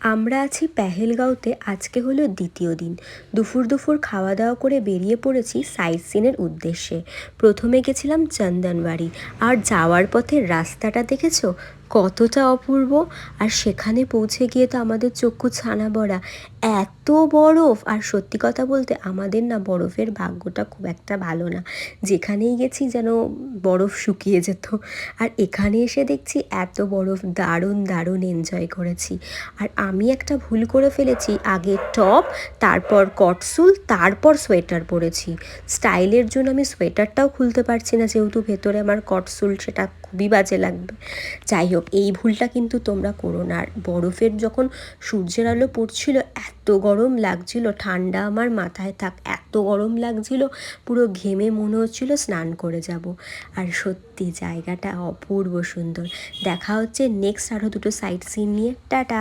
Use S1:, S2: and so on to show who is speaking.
S1: আমরা আছি পেহেলগাঁওতে। আজকে হলো দ্বিতীয় দিন। দুপুর খাওয়া দাওয়া করে বেরিয়ে পড়েছি সাইট সিনের উদ্দেশ্যে। প্রথমে গেছিলাম চন্দনবাড়ি। আর যাওয়ার পথে রাস্তাটা দেখেছো কতটা অপূর্ব। আর সেখানে পৌঁছে গিয়ে তো আমাদের চক্ষু ছানা বড়া, এত বরফ। আর সত্যি কথা বলতে আমাদের না বরফের ভাগ্যটা খুব একটা ভালো না, যেখানেই গেছি যেন বরফ শুকিয়ে যেত। আর এখানে এসে দেখছি এত বরফ, দারুণ দারুণ এনজয় করেছি। আর আমি একটা ভুল করে ফেলেছি, আগে টপ, তারপর কটসুল, তারপর সোয়েটার পরেছি। স্টাইলের জন্য আমি সোয়েটারটাও খুলতে পারছি না, যেহেতু ভেতরে আমার কটসুল, সেটা খুবই বাজে লাগবে। যাই হোক, এই ভুলটা কিন্তু তোমরা করো না। আর বরফের যখন সূর্যের আলো পড়ছিল এত গরম লাগছিল, ঠান্ডা আমার মাথায় থাক, এত গরম লাগছিল, পুরো ঘেমে মনে হচ্ছিল স্নান করে যাব। আর সত্যি জায়গাটা অপূর্ব সুন্দর। দেখা হচ্ছে নেক্সট আরও দুটো সাইট সিন নিয়ে। টাটা।